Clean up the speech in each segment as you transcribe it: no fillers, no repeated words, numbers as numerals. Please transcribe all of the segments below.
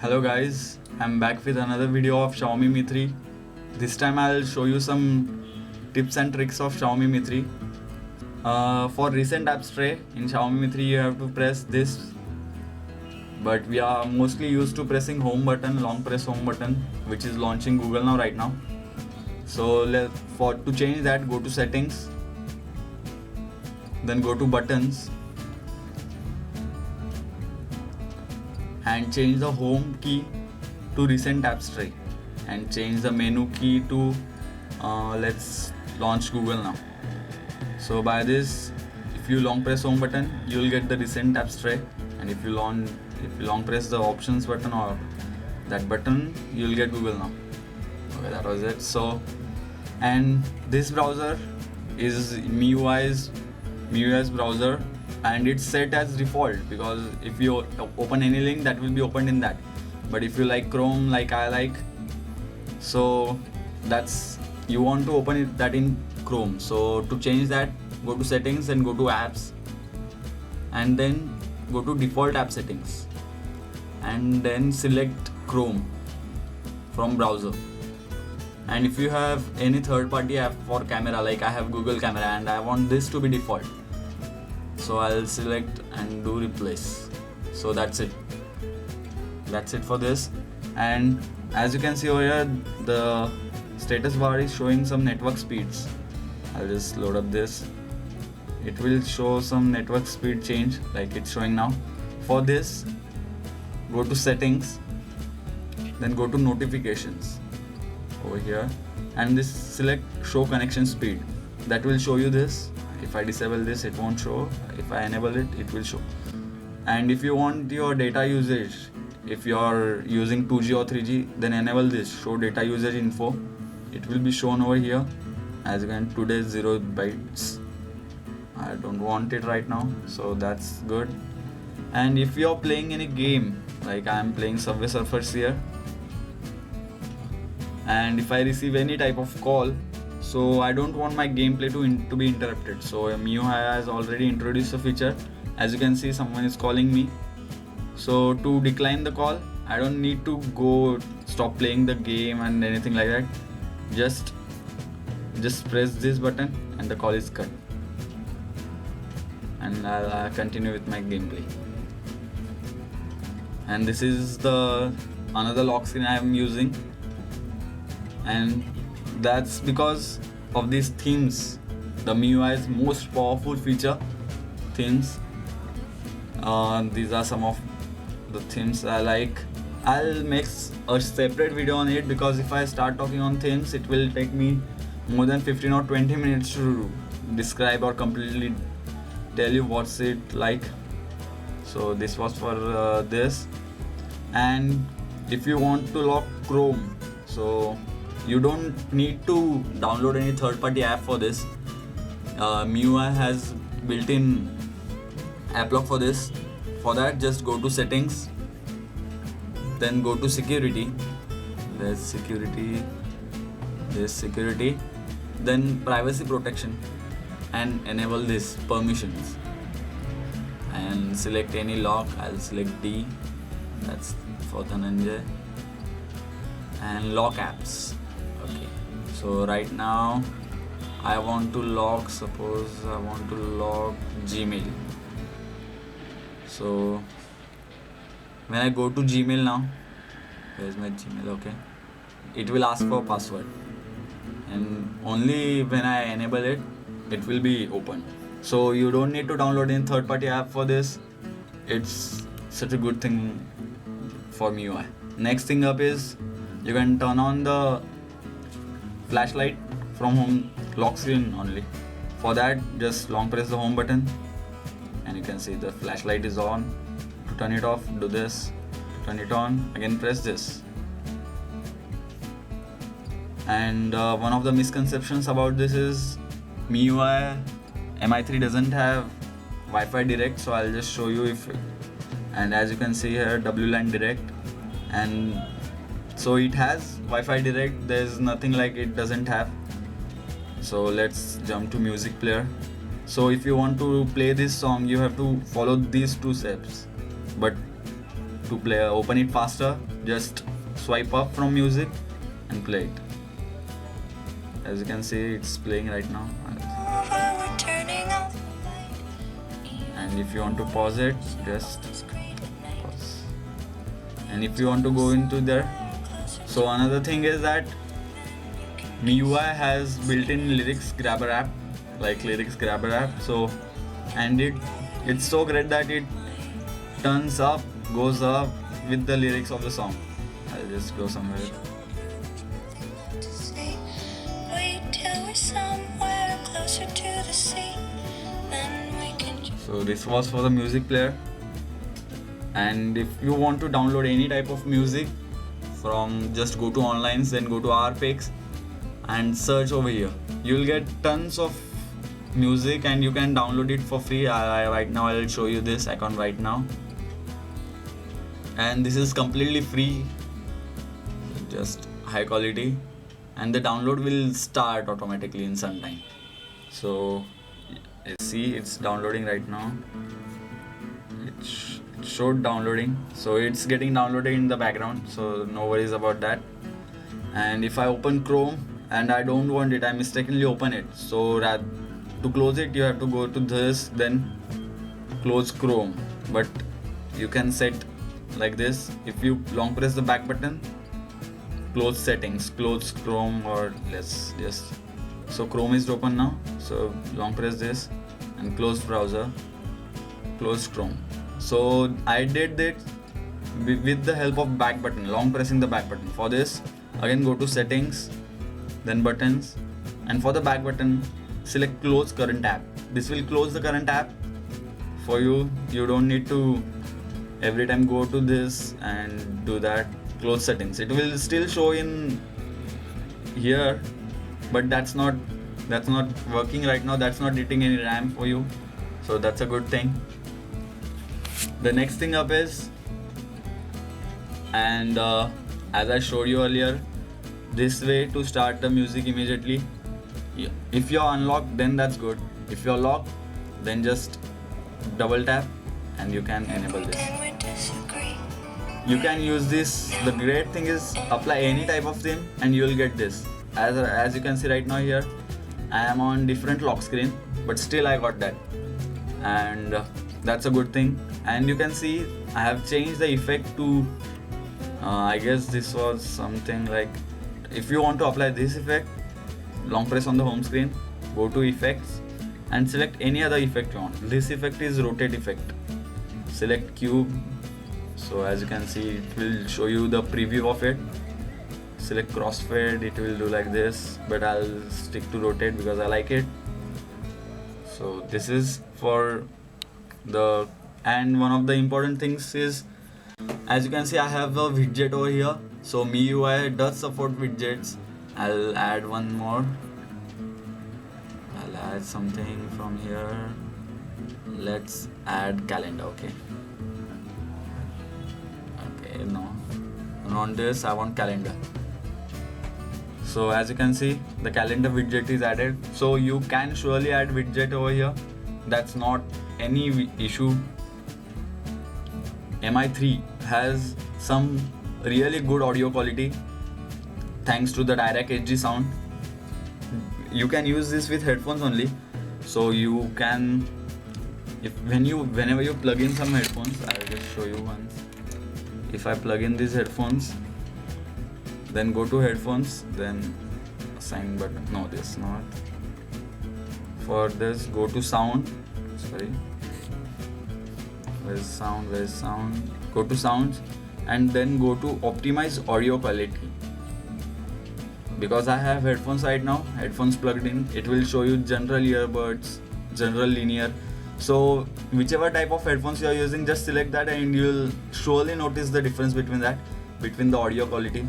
Hello guys, I'm back with another video of Xiaomi Mi 3. This time I'll show you some tips and tricks of Xiaomi Mi 3. For recent apps tray in Xiaomi Mi 3 you have to press this, but we are mostly used to pressing home button, long press home button, which is launching Google now right now. So to change that, go to settings, then go to buttons and change the home key to recent apps tray and change the menu key to let's launch Google now. So by this, if you long press home button, you will get the recent apps tray, and if you long press the options button or that button, you will get Google now. Okay, that was it. So, and this browser is MIUI's browser, and it's set as default because if you open any link, that will be opened in that. But if you like Chrome, like I like, so that's you want to open that in Chrome. So to change that, go to settings and go to apps, and then go to default app settings, and then select Chrome from browser. And if you have any third-party app for camera, like I have Google Camera and I want this to be default, so I'll select and do replace. So that's it for this. And as you can see over here, the status bar is showing some network speeds. I'll just load up this. It will show some network speed change like it's showing now. For this, go to settings, then go to notifications over here, and this select show connection speed. That will show you this. If I disable this, it won't show. If I enable it, it will show. And if you want your data usage, if you are using 2G or 3G, then enable this show data usage info. It will be shown over here. As you can, today 0 bytes. I don't want it right now, so that's good. And if you are playing any game, like I am playing Subway Surfers here, and if I receive any type of call, so I don't want my gameplay to be interrupted. So MIUI has already introduced a feature. As you can see, someone is calling me. So to decline the call, I don't need to go stop playing the game and anything like that. Just press this button and the call is cut, and I'll continue with my gameplay. And this is the another lock screen I am using, and that's because of these themes, the MIUI's most powerful feature, themes. These are some of the themes I like. I'll make a separate video on it because if I start talking on themes, it will take me more than 15 or 20 minutes to describe or completely tell you what's it like. So this was for this. And if you want to lock Chrome, so you don't need to download any third-party app for this. MIUI has built-in app lock for this. For that, just go to settings, then go to security. There's security, then privacy protection, and enable this permissions. And select any lock. I'll select D. That's for Dhananjay. And lock apps. Okay, so right now I want to lock, suppose I want to lock Gmail. So when I go to Gmail now, where's my Gmail? Okay, it will ask for password, and only when I enable it, it will be open. So you don't need to download any third-party app for this. It's such a good thing for MIUI. Next thing up is you can turn on the flashlight from home lock screen only. For that, just long press the home button, and you can see the flashlight is on. To turn it off, do this. To turn it on, again press this. And one of the misconceptions about this is MIUI Mi3 doesn't have Wi-Fi direct, so I'll just show you and as you can see here, WLAN direct, and so it has Wi-Fi direct. There's nothing like it doesn't have. So let's jump to music player. So if you want to play this song, you have to follow these two steps, but to play open it faster, just swipe up from music and play it. As you can see, it's playing right now. And if you want to pause it, just pause. And if you want to go into there, so another thing is that MIUI has built-in lyrics grabber app, so, and it's so great that it goes up with the lyrics of the song. I'll just go somewhere. So this was for the music player. And if you want to download any type of music from, just go to online, then go to RPix and search over here. You'll get tons of music and you can download it for free. Right now I'll show you this account right now, and this is completely free, just high quality, and the download will start automatically in some time. So you see, it's downloading right now. It showed downloading, so it's getting downloaded in the background, so no worries about that. And if I open Chrome and I don't want it, I mistakenly open it, so to close it you have to go to this, then close Chrome. But you can set like this. If you long press the back button, close settings, close Chrome, or let's just, so Chrome is open now, so long press this and close browser, close Chrome. So I did that with the help of back button, long pressing the back button. For this, again go to settings, then buttons, and for the back button select close current app. This will close the current app for you. You don't need to every time go to this and do that. Close settings, it will still show in here, but that's not working right now. That's not eating any RAM for you, so that's a good thing. The next thing up is, and as I showed you earlier, this way to start the music immediately. If you're unlocked, then that's good. If you're locked, then just double tap and you can enable this. You can use this. The great thing is, apply any type of theme and you will get this. As you can see right now here, I am on different lock screen, but still I got that, and that's a good thing. And you can see I have changed the effect to I guess this was something like, if you want to apply this effect, long press on the home screen, go to effects and select any other effect you want. This effect is rotate effect. Select cube. So as you can see, it will show you the preview of it. Select crossfade, it will do like this, but I'll stick to rotate because I like it. So this is for the, and one of the important things is, as you can see, I have a widget over here. So MIUI does support widgets. I'll add one more. I'll add something from here. Let's add calendar. Okay, no, on this I want calendar. So as you can see, the calendar widget is added. So you can surely add widget over here. That's not any issue. MI3 has some really good audio quality thanks to the DirectXG sound. You can use this with headphones only. So you can, whenever you plug in some headphones, I'll just show you once. If I plug in these headphones, then go to headphones, then assign button. No, this not. For this, go to sound. Sorry. Where's sound? Go to sounds and then go to optimize audio quality. Because I have headphones right now, headphones plugged in, it will show you general earbuds, general linear. So whichever type of headphones you are using, just select that and you'll surely notice the difference between the audio quality.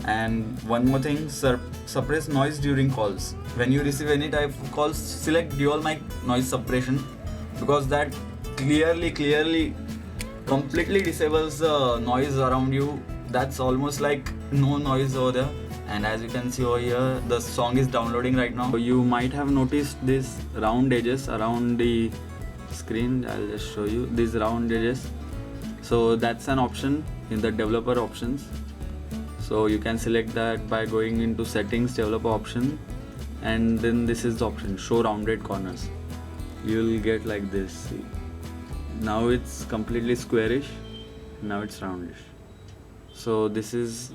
And one more thing, suppress noise during calls. When you receive any type of calls, select dual mic noise suppression, because that clearly completely disables the noise around you. That's almost like no noise over there. And as you can see over here, the song is downloading right now. So you might have noticed these round edges around the screen. I'll just show you these round edges. So that's an option in the developer options. So you can select that by going into settings, developer option, and then this is the option, show rounded corners. You'll get like this. See, now it's completely squarish, now it's roundish. So this is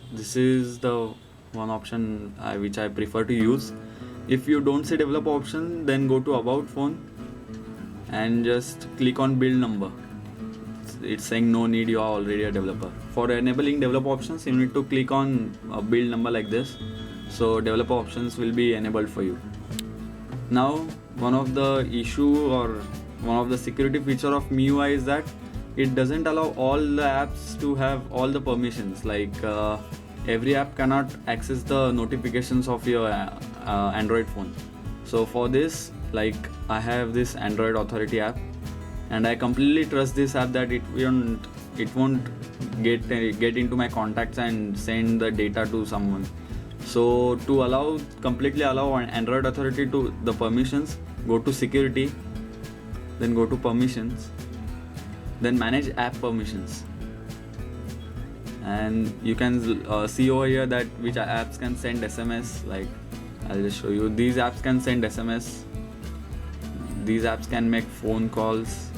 the one option which I prefer to use. If you don't see developer option, then go to about phone and just click on build number. It's saying no need, you are already a developer. For enabling developer options, you need to click on a build number like this, so developer options will be enabled for you. Now one of the issue or one of the security feature of MIUI is that it doesn't allow all the apps to have all the permissions. Like every app cannot access the notifications of your Android phone. So for this, like I have this Android Authority app, and I completely trust this app that it won't get into my contacts and send the data to someone. So to completely allow Android Authority to the permissions, go to security, then go to permissions, then manage app permissions, and you can see over here that which apps can send SMS. Like I'll just show you, these apps can send SMS, these apps can make phone calls,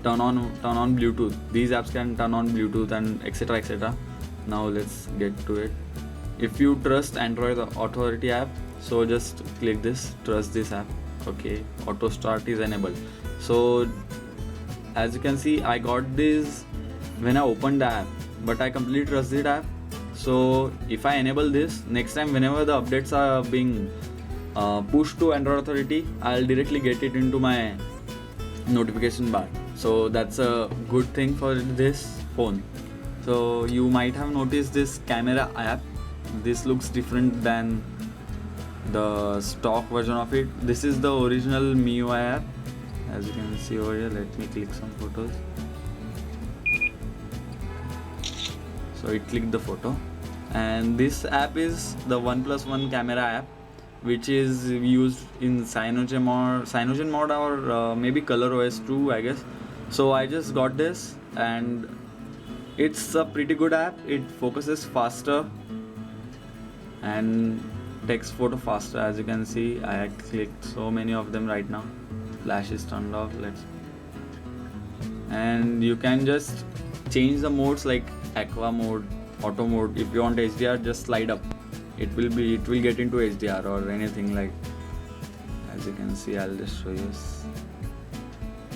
turn on Bluetooth, these apps can turn on Bluetooth, and etc etc. Now let's get to it. If you trust Android Authority app, so just click this, trust this app. Okay, auto start is enabled. So as you can see, I got this when I opened the app, but I completely trust this app. So if I enable this, next time whenever the updates are being pushed to Android Authority, I'll directly get it into my notification bar. So that's a good thing for this phone. So you might have noticed this camera app. This looks different than the stock version of it. This is the original MIUI app. As you can see over here, let me click some photos. So it clicked the photo, and this app is the 1+1 camera app, which is used in Cyanogen mod or maybe ColorOS 2, I guess. So I just got this, and it's a pretty good app. It focuses faster and takes photo faster. As you can see, I clicked so many of them right now. Flash is turned off. And you can just change the modes like aqua mode, auto mode. If you want HDR, just slide up. It will get into HDR or anything like. As you can see, I'll just show you.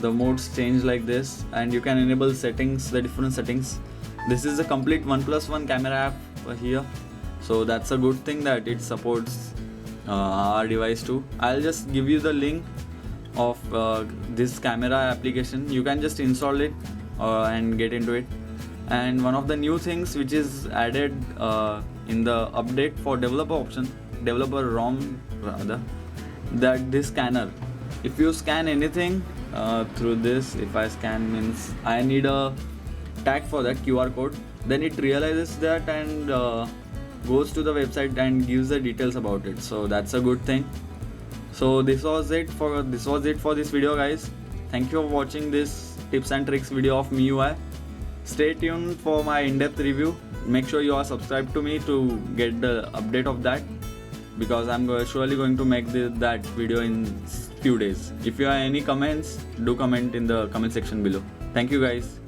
The modes change like this, and you can enable settings, the different settings. This is a complete 1+1 camera app here. So that's a good thing that it supports our device too. I'll just give you the link of this camera application. You can just install it and get into it. And one of the new things which is added in the update for developer ROM rather, that this scanner, if you scan anything through this, if I scan means I need a tag for that QR code, then it realizes that and goes to the website and gives the details about it. So that's a good thing. So this was it for this video, guys. Thank you for watching this tips and tricks video of MIUI. Stay tuned for my in-depth review. Make sure you are subscribed to me to get the update of that, because I'm surely going to make that video in few days. If you have any comments, do comment in the comment section below. Thank you, guys.